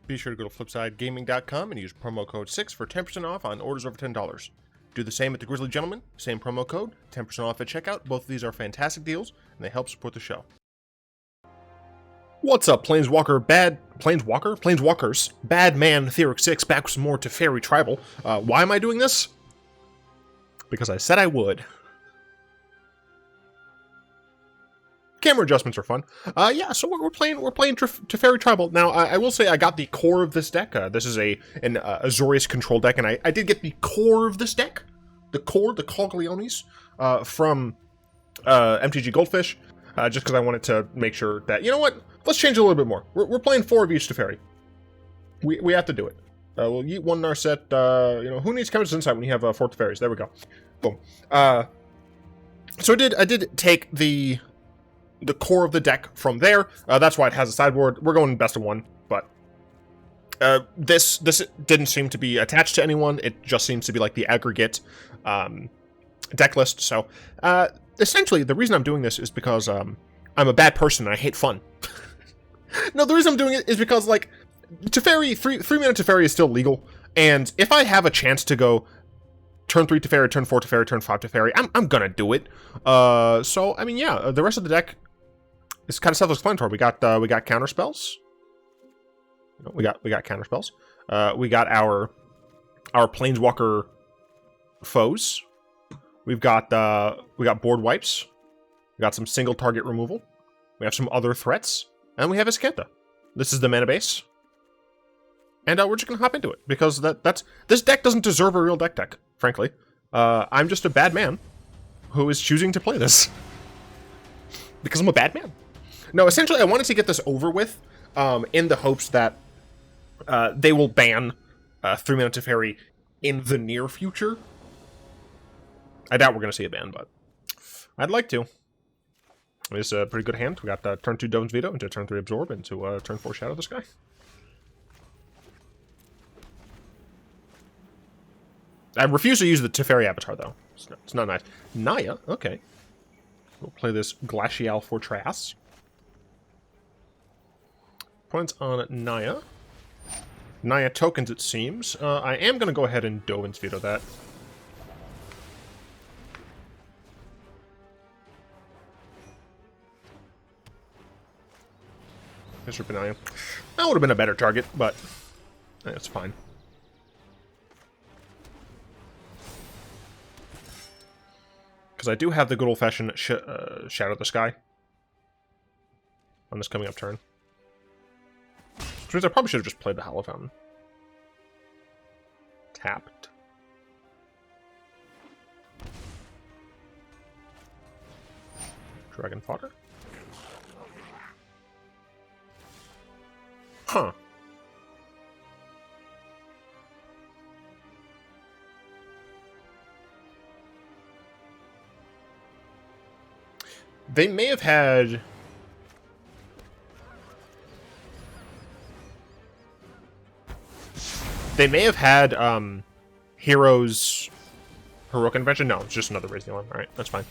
Be sure to go to flipsidegaming.com and use promo code 6 for 10% off on orders over $10. Do the same at the Grizzly Gentleman, same promo code, 10% off at checkout. Both of these are fantastic deals, and they help support the show. What's up, Planeswalkers? Bad Man Theoric 6, back with some more Teferi Tribal. Why am I doing this? Because I said I would. Camera adjustments are fun. Yeah, so we're playing Teferi Tribal. Now, I will say I got the core of this deck. This is an Azorius Control deck, and I did get the core of this deck. The Coglionies, from MTG Goldfish, just because I wanted to make sure that, you know what, let's change it a little bit more. We're playing 4 of each Teferi. We have to do it. We'll eat 1 Narset. You know, who needs Chemist's Insight when you have 4 Teferis? There we go. Boom. So I did take the core of the deck from there. That's why it has a sideboard. We're going best of 1, but this didn't seem to be attached to anyone. It just seems to be like the aggregate deck list. So essentially, the reason I'm doing this is because I'm a bad person and I hate fun. No, the reason I'm doing it is because, like, Teferi, 3-mana Teferi is still legal, and if I have a chance to go turn 3 Teferi, turn 4 Teferi, turn 5 Teferi, I'm gonna do it. So I mean, yeah, the rest of the deck is kind of self-explanatory. We got counter spells. We got counter spells. We got our Planeswalker foes. We've got board wipes. We got some single target removal. We have some other threats, and we have Azcanta. This is the mana base, and we're just gonna hop into it because this deck doesn't deserve a real deck, frankly. I'm just a bad man who is choosing to play this because I'm a bad man. No, essentially, I wanted to get this over with in the hopes that they will ban 3-mana Teferi in the near future. I doubt we're going to see a ban, but I'd like to. It's a pretty good hand. We got turn 2 Dovin's Veto into turn 3 Absorb into turn 4 Shatter the Sky. I refuse to use the Teferi avatar, though. It's not nice. Naya, okay. We'll play this Glacial Fortress. Points on Naya. Naya Tokens, it seems. I am going to go ahead and Dovin's Veto that. Mr. Naya. That would have been a better target, but it's fine. Because I do have the good old-fashioned Shatter the Sky on this coming up turn. Which means I probably should have just played the Hallowed Fountain. Tapped. Dragon Fodder. Huh. They may have had... Heroes... Heroic Invention? No, it's just another Raise the Alarm. Alright, that's fine.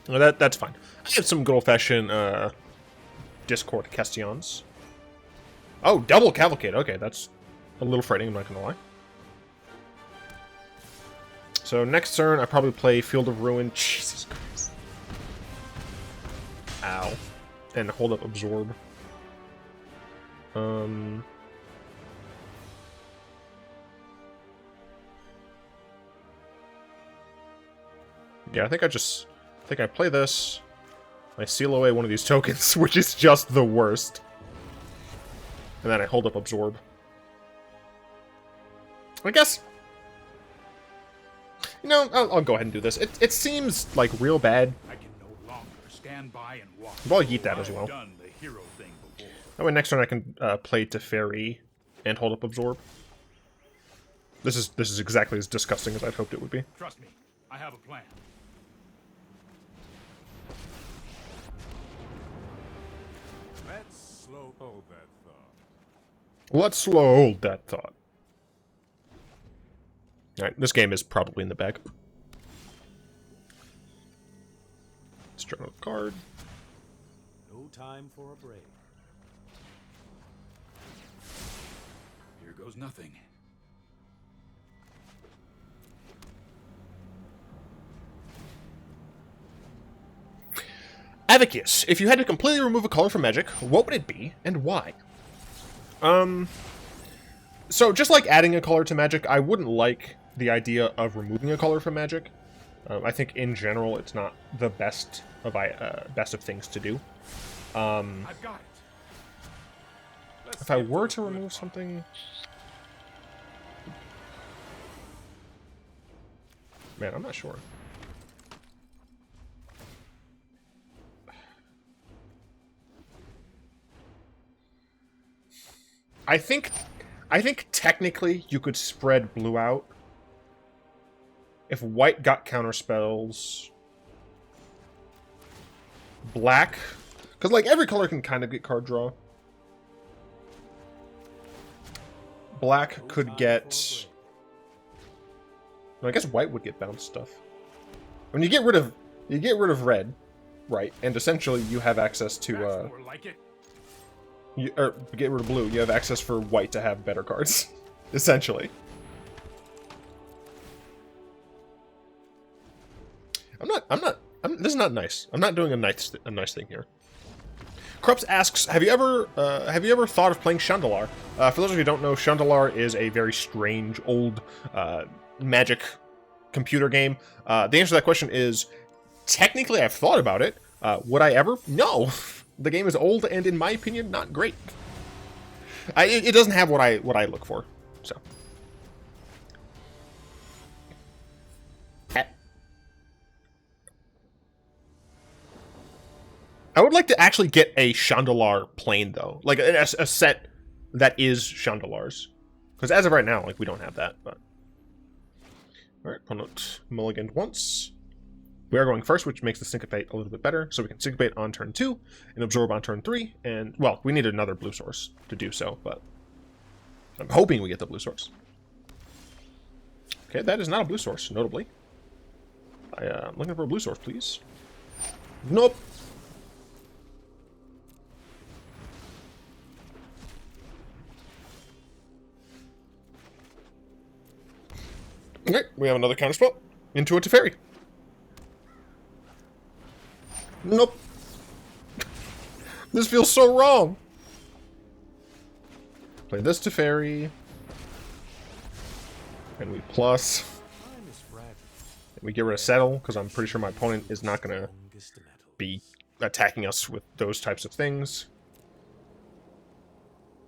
No, that's fine. I have some good old-fashioned, Discord Questions. Oh, double Cavalcade. Okay, that's a little frightening, I'm not gonna lie. So next turn, I probably play Field of Ruin. Jesus Christ. Ow. And hold up Absorb. Yeah, I think I play this. I seal away one of these tokens, which is just the worst. And then I hold up Absorb. I guess... You know, I'll go ahead and do this. It seems, like, real bad. I can no longer stand by and watch. I'll eat that as well. That way next turn I can play Teferi and hold up Absorb. This is exactly as disgusting as I'd hoped it would be. Trust me, I have a plan. Let's slow hold that thought. Let's slow hold that thought. Alright, this game is probably in the bag. Let's draw a card. No time for a break. goes nothing. Avicus, if you had to completely remove a color from Magic, what would it be, and why? So just like adding a color to Magic, I wouldn't like the idea of removing a color from Magic. I think in general it's not the best of things to do. I've got it. If I were to remove something... Man, I'm not sure. I think technically you could spread blue out. If white got counter spells, black, because like every color can kind of get card draw. Black could get. No, I guess white would get bounce stuff. When you get rid of red, right? And essentially you have access to or get rid of blue. You have access for white to have better cards, essentially. This is not nice. I'm not doing a nice thing here. Krups asks, have you ever thought of playing Chandalar? For those of you who don't know, Chandalar is a very strange old Magic computer game. The answer to that question is technically I've thought about it. Would I ever? No. The game is old and, in my opinion, not great. It doesn't have what I look for. So. I would like to actually get a Chandalar plane, though. Like, a set that is Chandalar's. Because as of right now, like, we don't have that, but... Alright, opponent mulliganed once. We are going first, which makes the Syncopate a little bit better. So we can Syncopate on turn 2, and Absorb on turn 3, and... Well, we need another blue source to do so, but... I'm hoping we get the blue source. Okay, that is not a blue source, notably. I'm looking for a blue source, please. Nope. Okay, we have another counterspell into a Teferi. Nope. This feels so wrong. Play this Teferi. And we plus. And we get rid of Settle, because I'm pretty sure my opponent is not going to be attacking us with those types of things.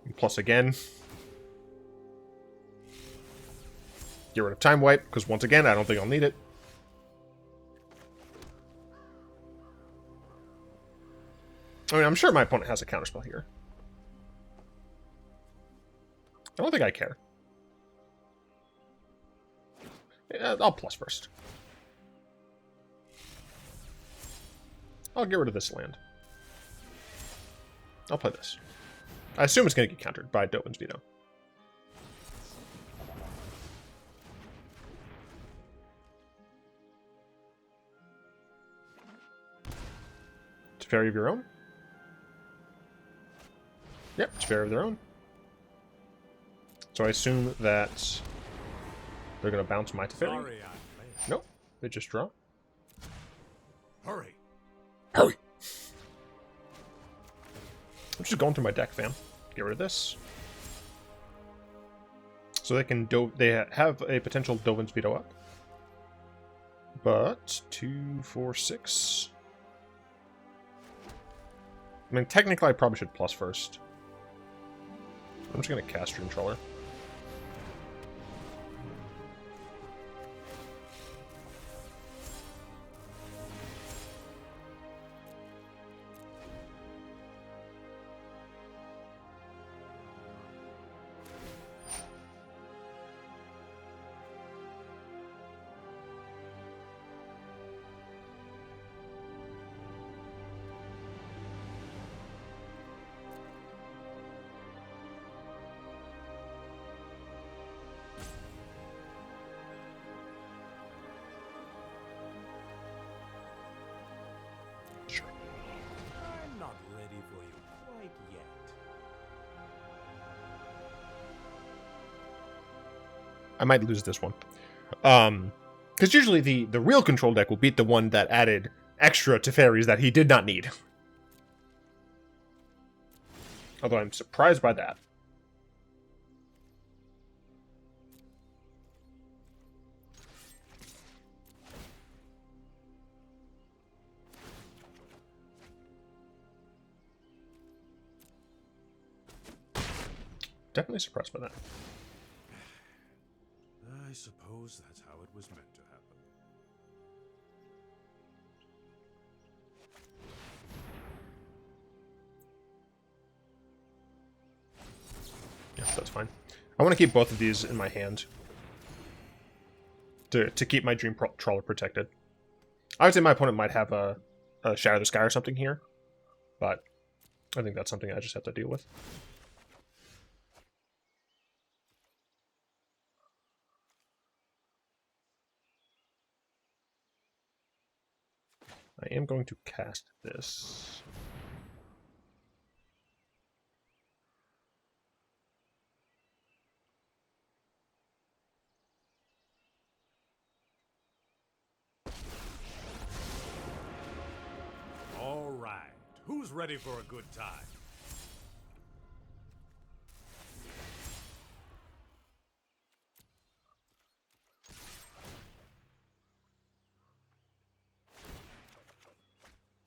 And plus again. Get rid of Time Wipe, because once again, I don't think I'll need it. I mean, I'm sure my opponent has a counterspell here. I don't think I care. Yeah, I'll plus first. I'll get rid of this land. I'll play this. I assume it's going to get countered by Dovin's Veto. Teferi of your own? Yep, Teferi of their own. So I assume that they're going to bounce my Teferi. Nope, they just draw. Hurry! Hurry! I'm just going through my deck, fam. Get rid of this. So they can they have a potential Dovin's Veto up. But 2, 4, 6. I mean, technically, I probably should plus first. I'm just going to cast Dream Trawler. I might lose this one. Because usually the real control deck will beat the one that added extra Teferis that he did not need. Although I'm surprised by that. Definitely surprised by that. I suppose that's how it was meant to happen. Yeah, that's fine. I want to keep both of these in my hand to keep my Dream Trawler protected. I would say my opponent might have a Shatter the Sky or something here, but I think that's something I just have to deal with. I am going to cast this. All right. Who's ready for a good time?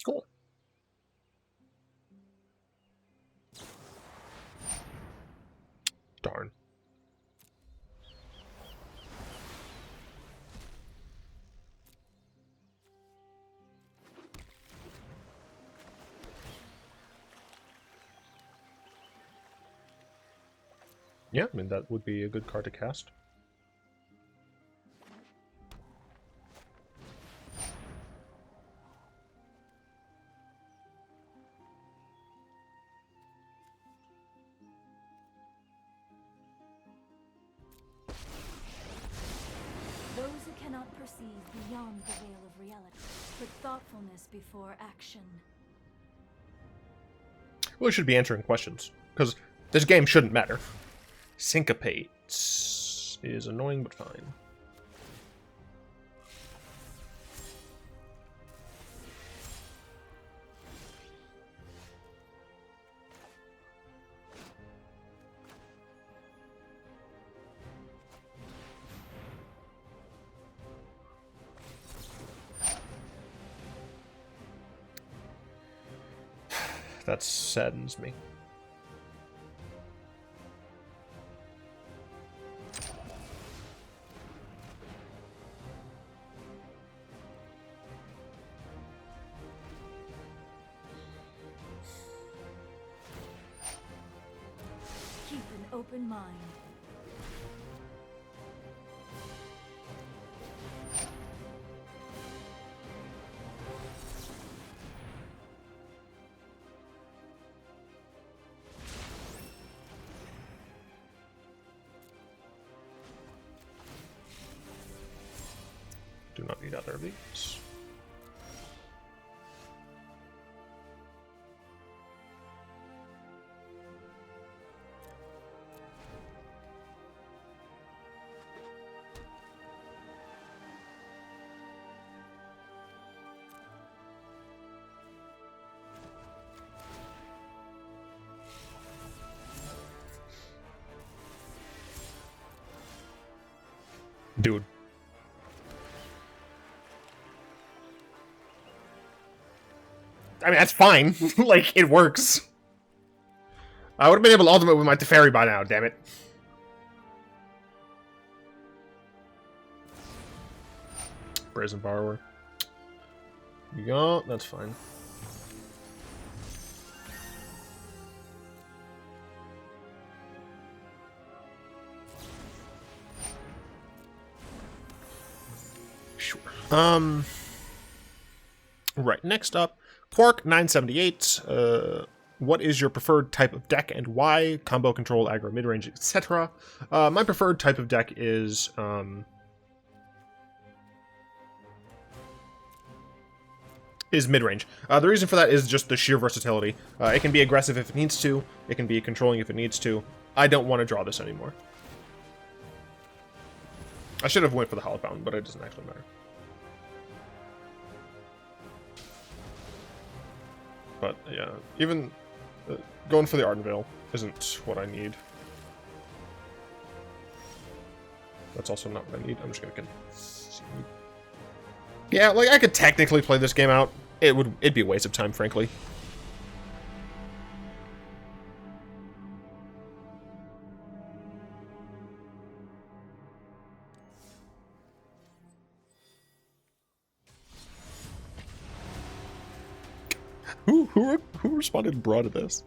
Cool. Darn. Yeah, I mean, that would be a good card to cast. Those who cannot perceive beyond the veil of reality, put thoughtfulness before action. Well, we should be answering questions, because this game shouldn't matter. Syncopate is annoying, but fine. That saddens me. Keep an open mind. Do not need either of these. Dude. I mean, that's fine. Like, it works. I would have been able to ultimate with my Teferi by now, damn it. Brazen Borrower. Yeah, that's fine. Sure. Right, next up, Quark 978. What is your preferred type of deck and why? Combo, control, aggro, midrange, etc. My preferred type of deck is midrange. The reason for that is just the sheer versatility. It can be aggressive if it needs to. It can be controlling if it needs to. I don't want to draw this anymore. I should have went for the Hallowed Fountain, but it doesn't actually matter. But yeah, even going for the Ardenvale isn't what I need. That's also not what I need. I'm just gonna concede. Yeah, like I could technically play this game out. It'd be a waste of time, frankly. Who responded broad to this?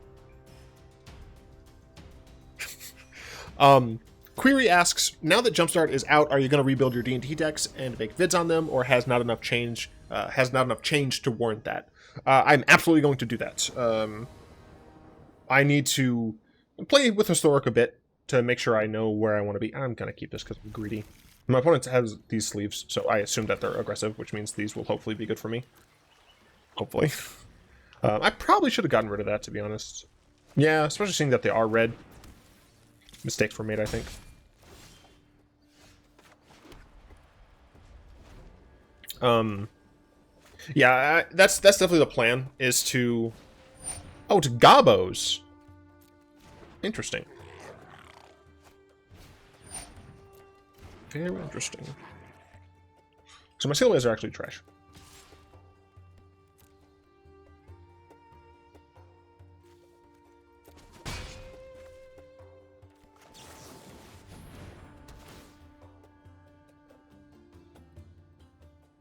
Query asks, now that Jumpstart is out, are you going to rebuild your D&D decks and make vids on them, or has not enough change to warrant that? I'm absolutely going to do that. I need to play with Historic a bit to make sure I know where I want to be. I'm going to keep this because I'm greedy. My opponent has these sleeves, so I assume that they're aggressive, which means these will hopefully be good for me. Hopefully. I probably should have gotten rid of that, to be honest. Yeah, especially seeing that they are red. Mistakes were made, I think. Yeah, that's definitely the plan, is to... Oh, to Gobbos. Interesting. Very interesting. So my Sealways are actually trash.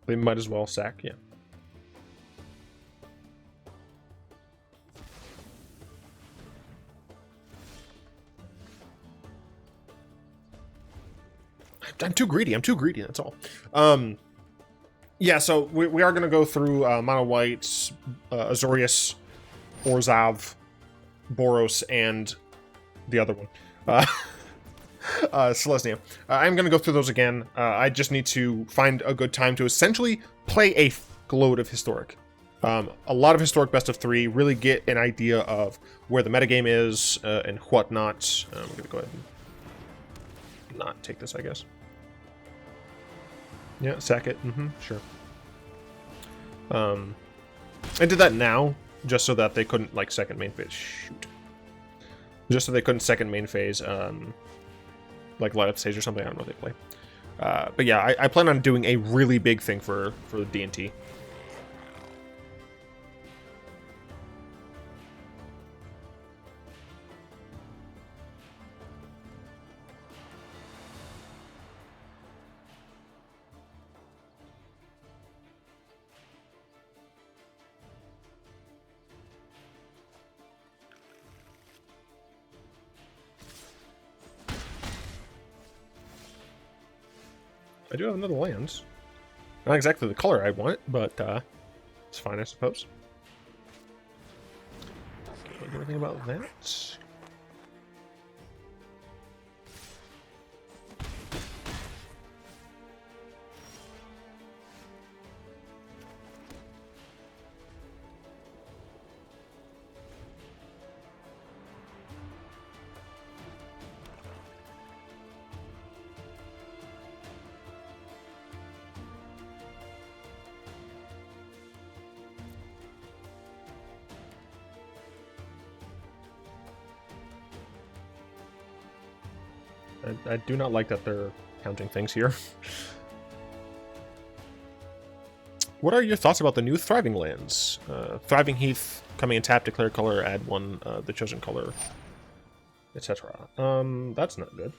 They might as well sack, yeah. I'm too greedy, that's all. Yeah, so we are going to go through Mono White, Azorius, Orzav, Boros, and the other one. Selesnya. I'm going to go through those again. I just need to find a good time to essentially play a load of Historic. A lot of Historic best of 3, really get an idea of where the metagame is and whatnot. I'm going to go ahead and not take this, I guess. Yeah, sack it. Sure. I did that now, just so that they couldn't, like, second main phase. Shoot. Just so they couldn't second main phase, like light up stage or something. I don't know what they play. But yeah, I plan on doing a really big thing for the D&T. I do have another land. Not exactly the color I want, but it's fine, I suppose. Can't do anything about that. I do not like that they're counting things here. What are your thoughts about the new Thriving lands? Thriving Heath, coming in tap, declare color, add one, the chosen color, etc. That's not good.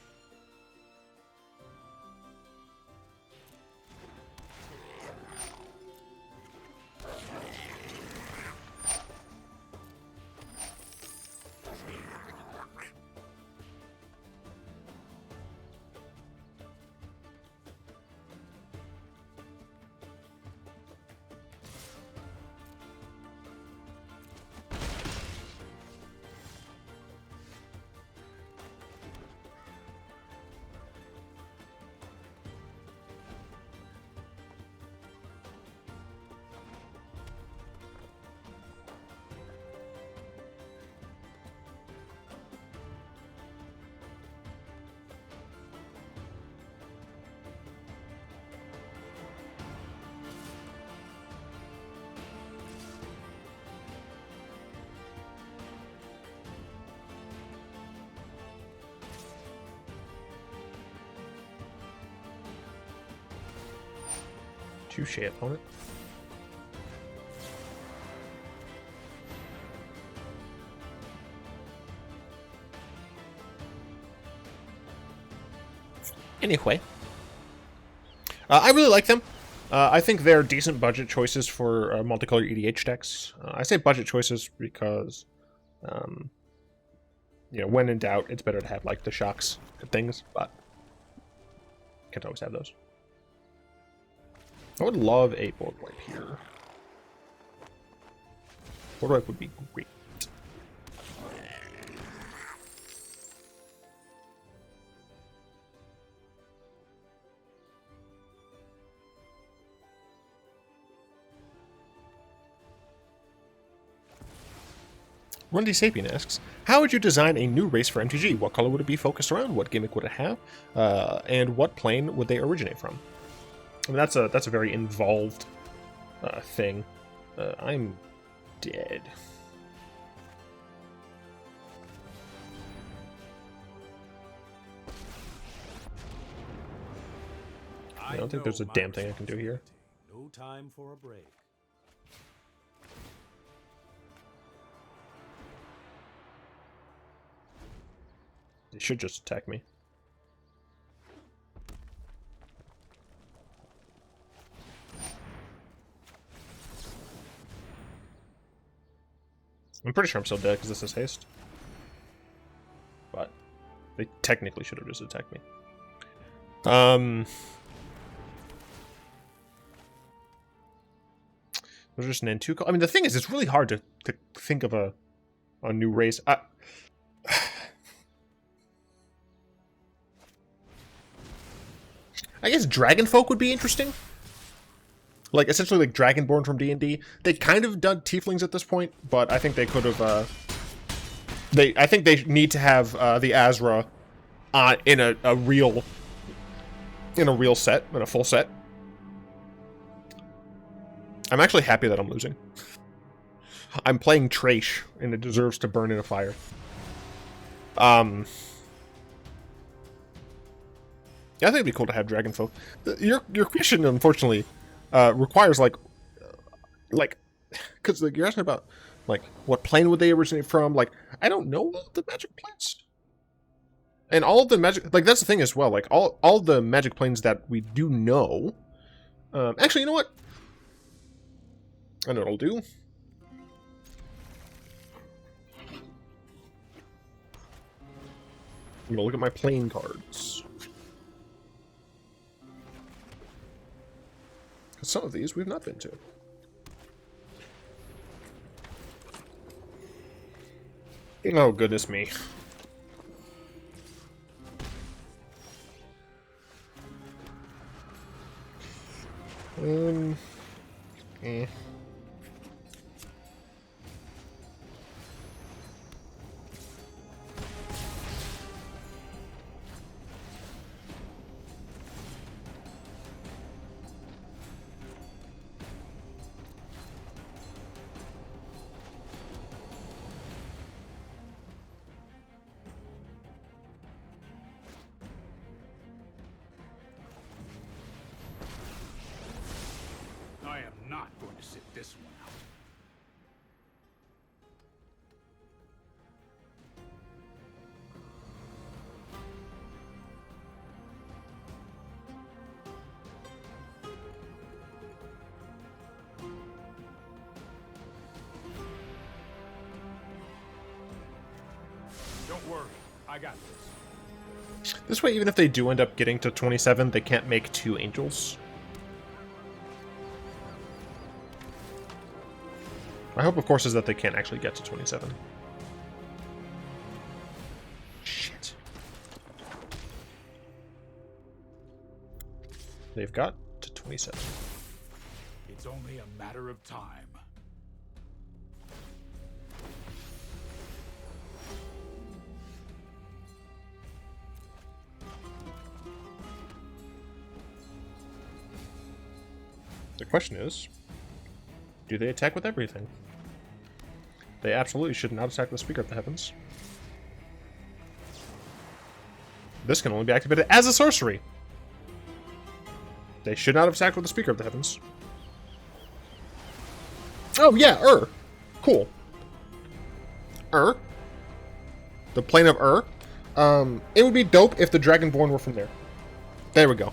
Touche, opponent. Anyway, I really like them. I think they're decent budget choices for multicolor EDH decks. I say budget choices because, you know, when in doubt, it's better to have like the shocks and things, but can't always have those. I would love a board wipe here. Board wipe would be great. Rundy Sapien asks, how would you design a new race for MTG? What color would it be focused around? What gimmick would it have? And what plane would they originate from? I mean, that's a very involved thing. I'm dead. I don't think there's a damn thing I can do here. No time for a break. They should just attack me. I'm pretty sure I'm still dead because this is haste. But they technically should have just attacked me. There's just an N2. I mean, the thing is, it's really hard to think of a new race. I guess Dragonfolk would be interesting. Like, essentially like Dragonborn from D&D. They kind of done Tieflings at this point, but I think they could have, I think they need to have, the Azra, in a real set, in a full set. I'm actually happy that I'm losing. I'm playing Trash, and it deserves to burn in a fire. Yeah, I think it'd be cool to have Dragonfolk. Your question, unfortunately, requires like, because like, you're asking about like what plane would they originate from? Like, I don't know all the magic planes, and all of the magic. Like, that's the thing as well. Like all the magic planes that we do know. Actually, you know what? I know what I'll do. I'm gonna look at my plane cards. Some of these we've not been to. Oh, goodness me. Eh. I am not going to sit this one out. Don't worry, I got this. This way, even if they do end up getting to 27, they can't make 2 angels. My hope, of course, is that they can't actually get to 27. Shit. They've got to 27. It's only a matter of time. The question is, do they attack with everything? They absolutely should not attack the Speaker of the Heavens. This can only be activated as a sorcery. They should not have sacked with the Speaker of the Heavens. Oh, yeah, Cool. The plane of it would be dope if the Dragonborn were from there. There we go.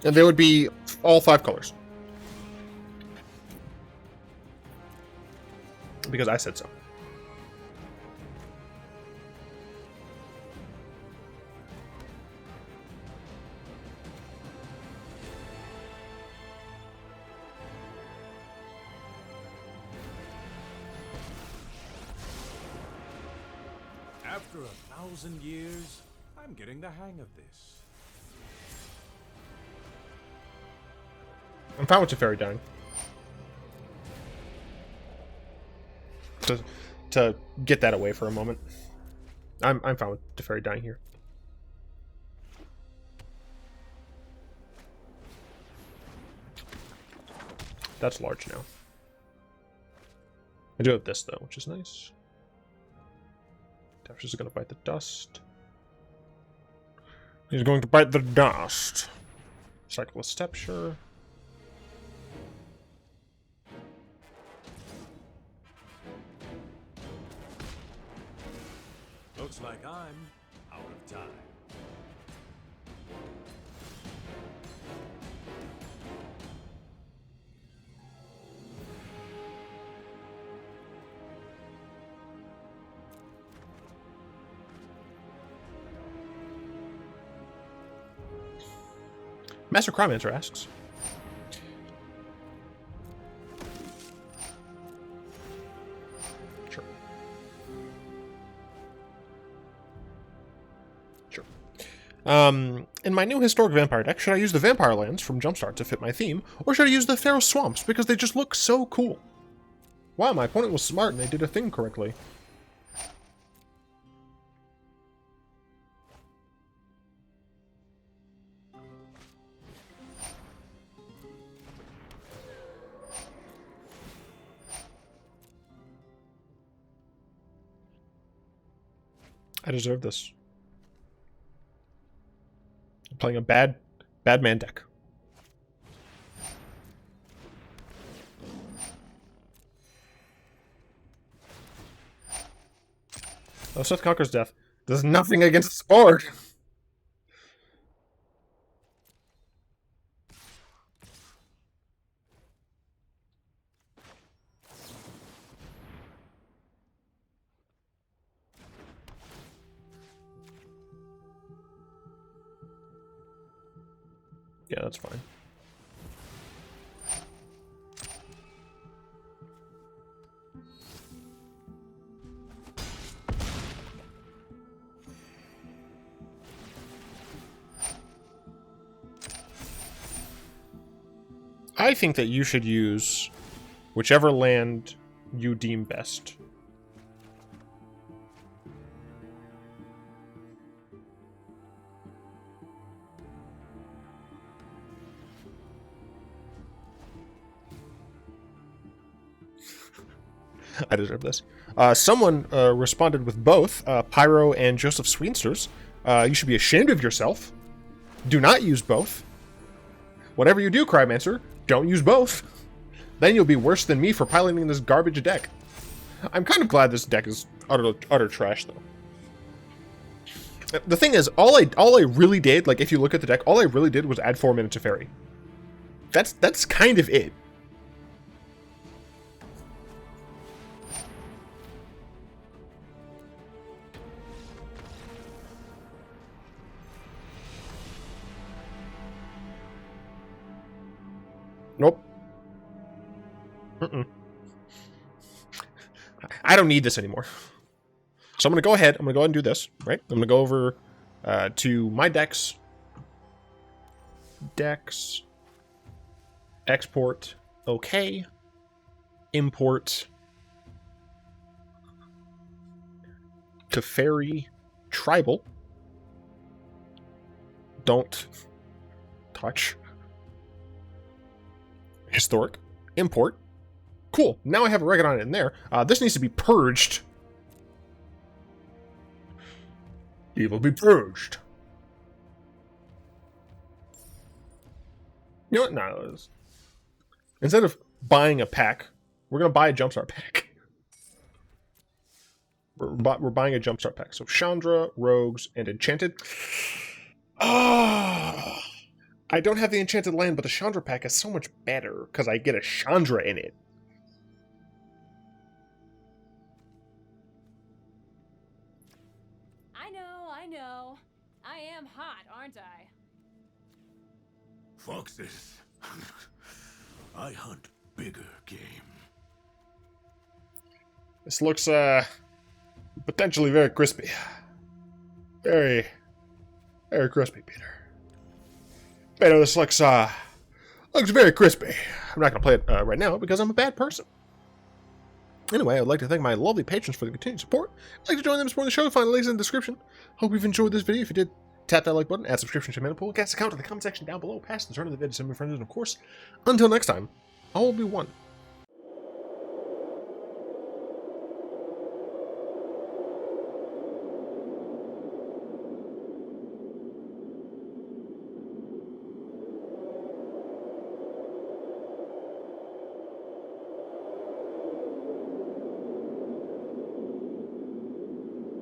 And they would be all 5 colors. Because I said so. After 1,000 years, I'm getting the hang of this. I'm fine with Teferi dying. To get that away for a moment. I'm fine with Teferi dying here. That's large now. I do have this though, which is nice. Teferis is going to bite the dust. He's going to bite the dust. Cycle a step, sure. Looks like I'm out of time. Master Crymancer asks. Sure. Sure. In my new Historic Vampire deck, should I use the Vampire lands from Jumpstart to fit my theme, or should I use the Pharaoh Swamps because they just look so cool? Wow, my opponent was smart and they did a thing correctly. I deserve this. I'm playing a bad man deck. Oh, Seth Conquers Death does nothing against this board. Yeah, that's fine. I think that you should use whichever land you deem best. I deserve this. Someone responded with both, Pyro and Joseph Sweensters. You should be ashamed of yourself. Do not use both. Whatever you do, Crymancer, don't use both. Then you'll be worse than me for piloting this garbage deck. I'm kind of glad this deck is utter trash, though. The thing is, all I really did, like if you look at the deck, all I really did was add 4 mana Teferi. That's kind of it. Nope. I don't need this anymore. So I'm going to go ahead. I'm going to go ahead and do this, right? I'm going to go over to my decks. Decks. Export. Okay. Import. Teferi. Tribal. Don't touch. Historic. Import. Cool. Now I have a Reckonon in there. This needs to be purged. Evil be purged. You know what? No. Instead of buying a pack, we're going to buy a Jumpstart pack. We're buying a Jumpstart pack. So Chandra, Rogues, and Enchanted. Ah, I don't have the Enchanted Land, but the Chandra pack is so much better because I get a Chandra in it. I know. I am hot, aren't I? Foxes. I hunt bigger game. This looks, potentially very crispy. Very crispy, Peter. Veto, this looks very crispy. I'm not going to play it right now because I'm a bad person. Anyway, I'd like to thank my lovely patrons for the continued support. I'd like to join them supporting the show. Find the links in the description. Hope you've enjoyed this video. If you did, tap that like button, add subscription to Manapool, cast account in the comment section down below, pass the turn of the video to some of your friends, and of course, until next time, I will be one.